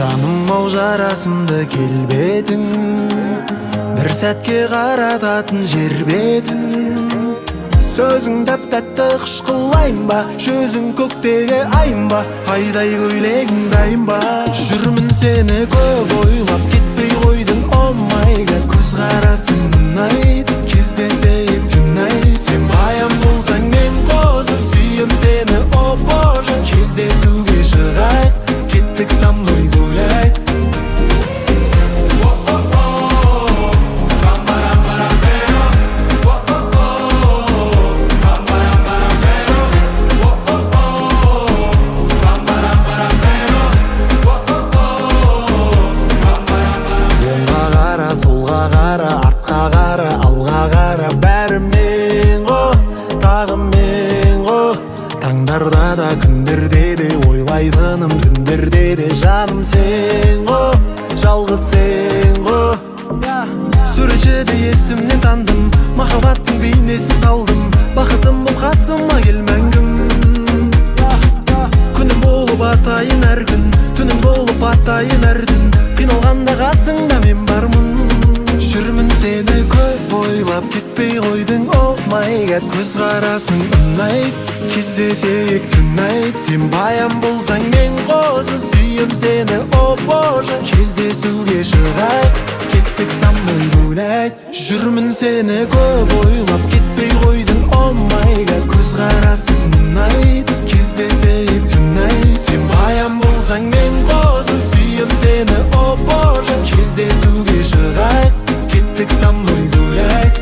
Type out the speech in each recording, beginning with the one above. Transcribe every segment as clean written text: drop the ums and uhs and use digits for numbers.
жаным ау жарасымды келбетің, бір сәтке қарататын жер бетін. Сөзің тәп-тәтті қышқылайын ба, жүзің көктегі айын ба, айдай көйлегің дайын ба. Жүрмін сені көп ойлап, кетпей қойдың, о май гад. Көзқарасың ұнайды, кездесейік түнай. Сен баян болсаң мен қозы, сүйем сені, о боже. Кездесуге шығайық, кеттік со мной гулять. Солға қара, артқа қара, алға қара, бәрі мен ғо, тағы мен ғо. Таңдарда да, күндерде де, ойлайтыным түндерде де, жаным сен ғо, жалғыз сен ғо. Суретшіде есімнен тандым, махаббаттың бейнесін салдым. Бақытым бұл қасыма кел мәңгім. Күнім болып атайын әр күн, түнім болып атайын әр түн. Қиналғанда қасыңда мен бармын. Жүрмін сені көп ойлап, кетпей қойдың, oh my god. Көзқарасың ұнайды, кездесейік түнайт. Сен баян болсаң мен қозы, сүйем сені, о боже. Кездесуге шығайық, кеттік со мной гулять. Жүрмін сені көп ойлап, кетпей қойдың, oh my god. Көзқарасың ұнайды, кездесейік түнайт. Сен баян болсаң мен қозы, сүйем сені, о боже. Кездесуге шығайық, кеттік со мной гулять.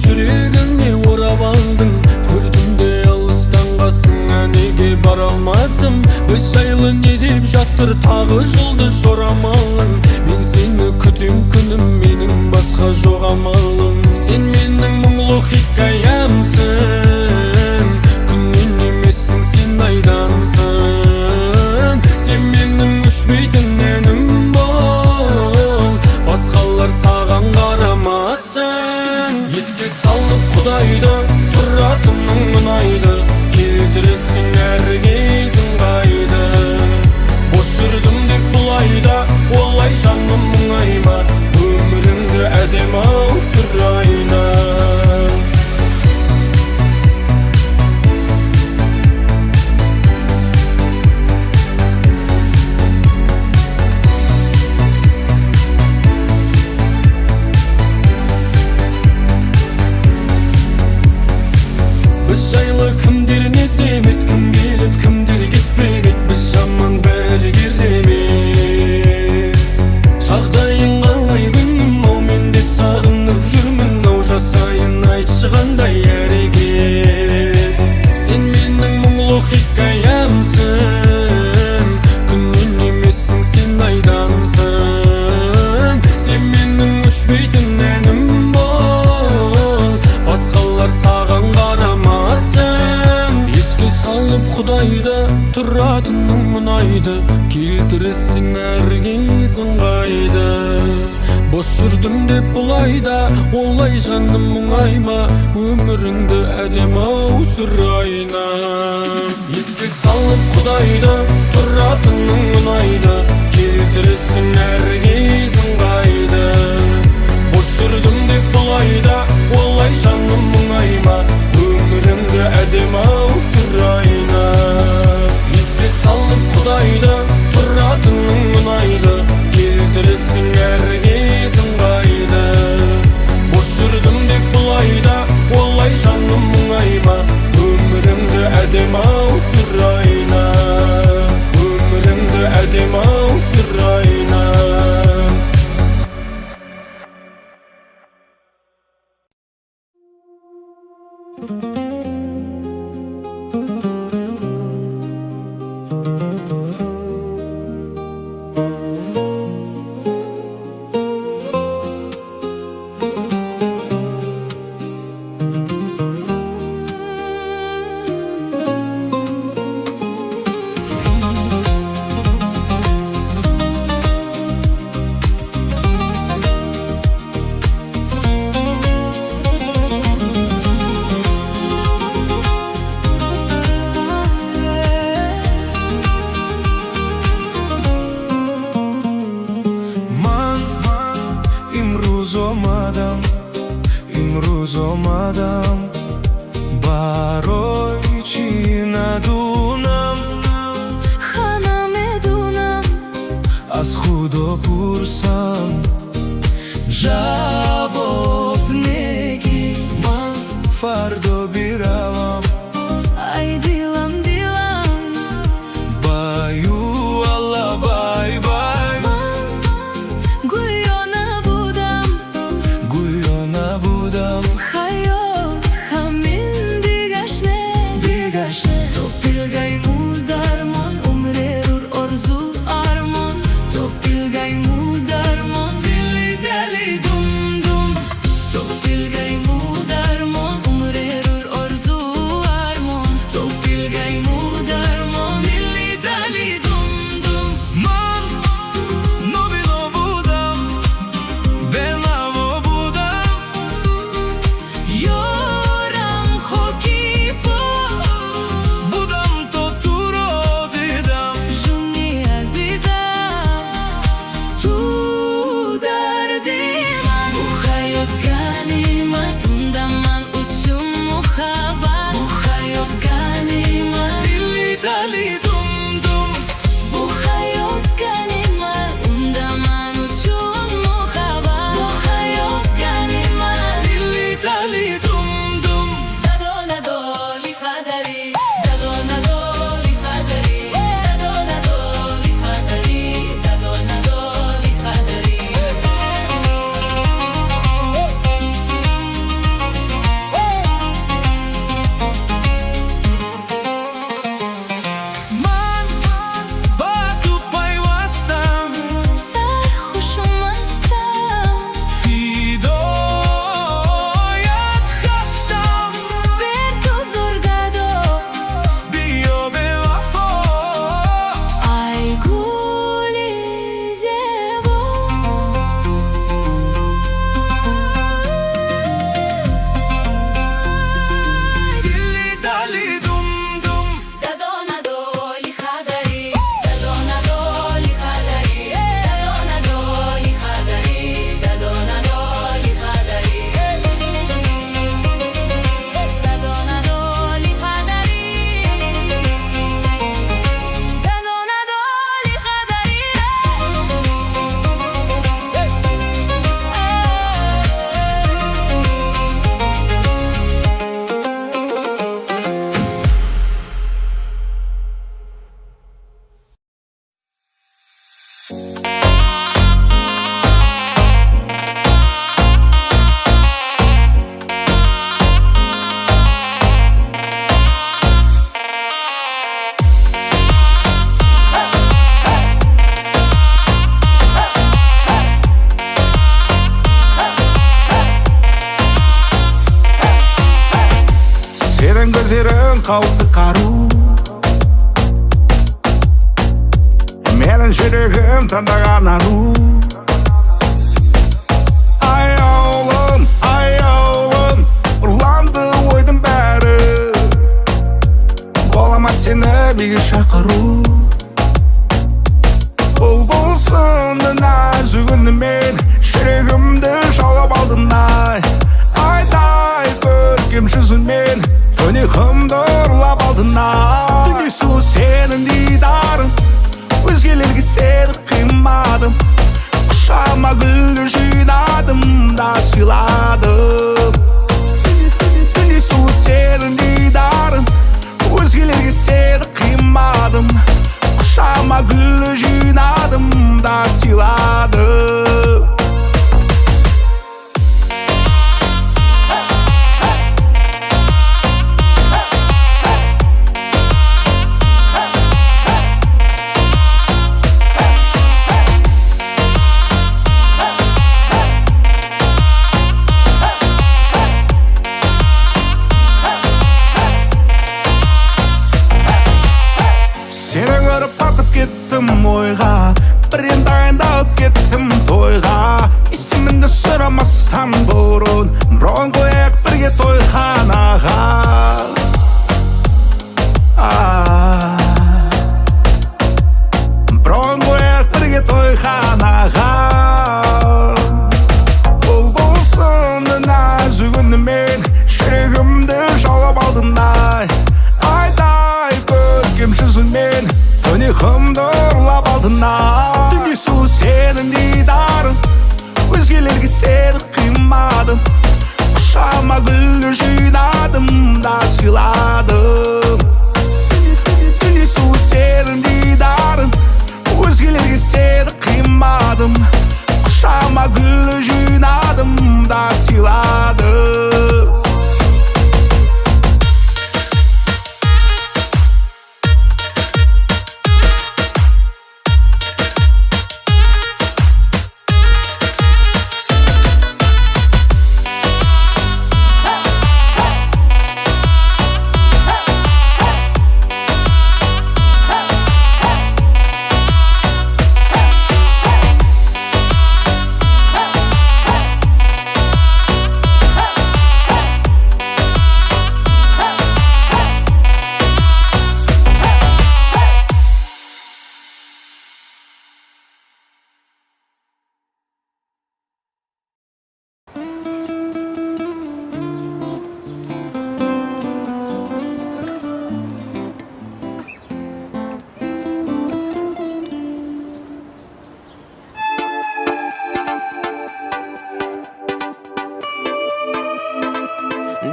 Жүрегіңе орап алдың, көрдім де алыстан қасыңа неге бара алмадым. Біз жайлы не деп жатыр тағы жұлдыз жорамалың. Мен сені күтем күнім, менің басқа жоқ амалым. Сен менің мұңлы хикаямсың, күннен емессің, сен айдансың. Сен менің өшпейтін әнім бол, басқалар саған қарамасын. Еске салып құдайды, тұратының ұнайды, келтіресің әр кезің қайды. Бош жүрдім деп бұлайда, олай жаным мұңайма, өміріңді әдем-ау сұрайна. Жайлы кімдер не демет, кім келіп, кімдер кетпемет. Біз жаман бәрі керемет. Жағдайың қалай күнім, ау мен де сағынып жүрмін, ау жасайын айтшы қандай әрекет. Сен менің мұңлы хикаямсың, күннен емессің, сен айдансың. Сен менің өшпейтін әнім бол, басқалар саған қарамасын. Еске салып құдайды, тұратының ұнайды, келтіресің әр кезің қайды. Бош жүрдім деп бұлайда, олай жаным мұңайма, өміріңді әдем-ау сұрайна. Еске салып құдайды, тұратының ұнайды, келтіресің әр кезің қайды. Бош жүрдім деп бұлайда, олай жаным мұңайма, өміріңді әдем-ау сұрайна. Еске салып құдайды, Imruzomadam Baroichi nadunam Хана медунам Az chudo pursam Javobnegi man Fardo biravam Ay dilam dilam Bayu Allah bay bay Man Guyona budam Guyona budam Hayot hamin digashne Topilgay mudarmon Umrerur orzu armon Topilgay mudarmon Dili dali dum dum Topilgay mudarmon Umrerur orzu armon Topilgay mudarmon Dili dali dum dum Man Nobilo budam Benavo budam Yoram hokipo Budam to turo didam Juni azizam Tu dardiman Bu hayot ganimat Undaman uchun muhabbat Bu hayot ganimat Dilli dali dum dum Bu hayot ganimat Undaman uchun muhabbat Bu hayot ganimat Dilli dali dum dum Dadona doli khadari Dadona doli khadari Dadona doli khadari Dadona doli khadari Man Batu payvastam Sarhoshum astam Fidoyat hastam Vertu zurgado Bio bevafo Ay guli zevo Dilli dali dum dum Dadona doli khadari Dadona doli khadari Dadona doli khadari Dadona doli khadari Dadona doli khadari Dadona doli khadari Senin gözlerin kalktı karu Menin жүрегім таңдаған ару Ай оğlum Ұрланды ойдың бәрі Болама сені биге шақыру Бұлбұлсынды нәзік үнімен Жүрегімді жаулап алдың Айдай көркем жүзіңмен Тұнығымды ұрлап алдың Дүние сұлу сенің дидарың Өзгелерге сені қимадым Құшағыма гүл жинадым да сыйладым Дүние сұлу сенің дидарың Өзгелерге сені қимадым Құшағыма гүл жинадым да сыйладым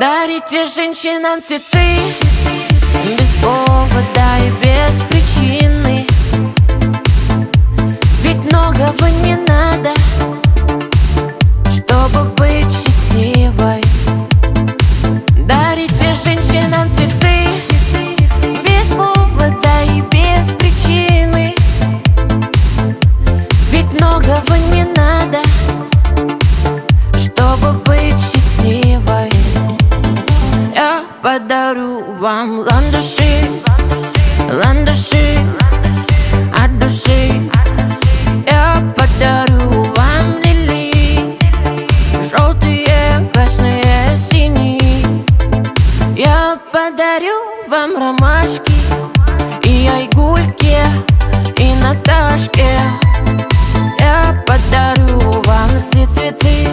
Дарите женщинам цветы без повода и без причины. Ведь многого не надо, чтобы быть счастливой. Дарите женщинам цветы без повода и без причины. Ведь многого не надо, чтобы быть счастливой. Я подарю вам ландыши, ландыши от души. Я подарю вам лилии, желтые, красные, синие. Я подарю вам ромашки и айгульки, и Наташке. Я подарю вам все цветы,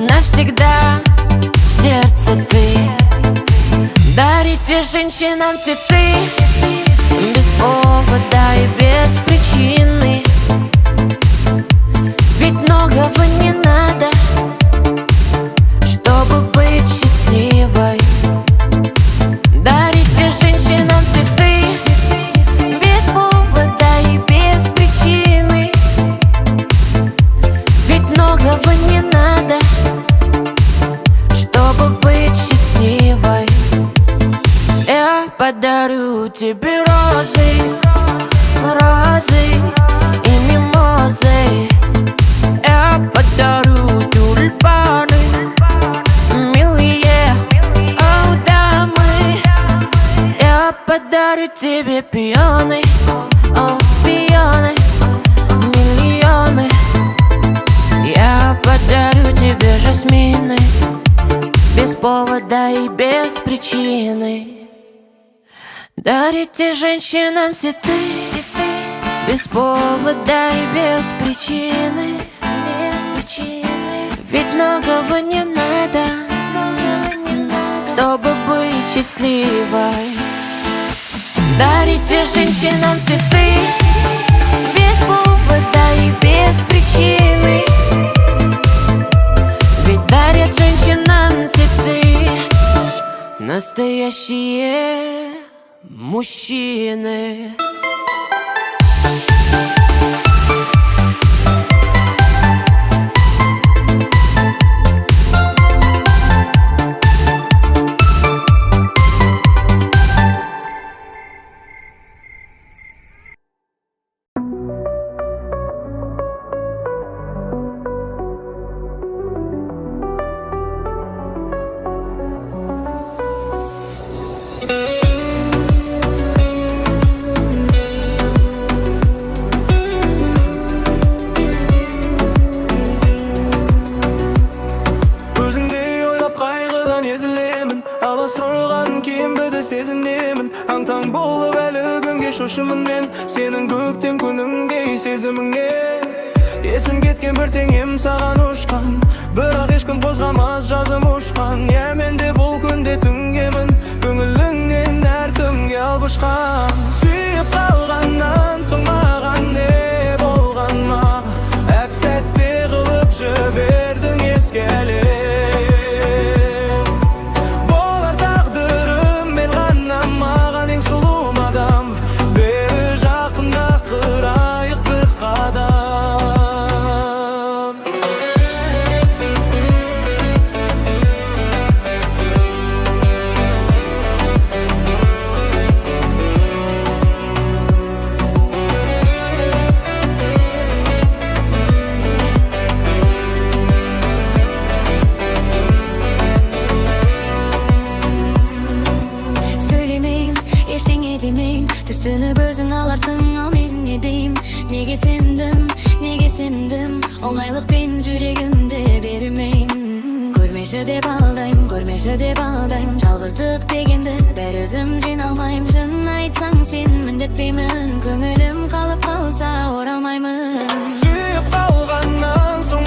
навсегда в сердце ты. Дарите женщинам цветы без повода и без причины. Ведь многого не надо, чтобы быть счастливой. Дарите женщинам цветы без повода и без причины. Ведь многого не надо, чтобы быть счастливой. Я подарю тебе розы, розы и мимозы. Я подарю тюльпаны, милые, о, дамы. Я подарю тебе пионы, о, пионы, миллионы. Я подарю тебе жасмины без повода и без причины. Дарите женщинам цветы без повода и без причины. Ведь многого не надо, чтобы быть счастливой. Дарите женщинам цветы без повода и без причины. Ведь дарят женщинам цветы настоящие мужчины. Аң-таң болып әлі күнге шошымын мен сенің көктем күніңдей сезіміңе. Есім кеткен бір теңем саған ұшқан, бірақ ешкім қозғамас жазым ұшқан. Е, мен де бұл күнде түнгемін, көңіліңнен әр түнге алып ұшқан. Сүйіп қалғаннан соң маған не болған ма? Әп сәтте қылып жібердің ескелеп. Түсініп өзің аларсың, ал мен не дейм? Неге сендім, оңайлықпен жүрегімді бермеймін. Көрмеші деп алдайм, жалғыздық дегенді бәр өзім жиналмайым. Шын айтсаң сен міндетпеймін, көңілім қалып қалса оралмаймын. Сүйіп қалғаннан соң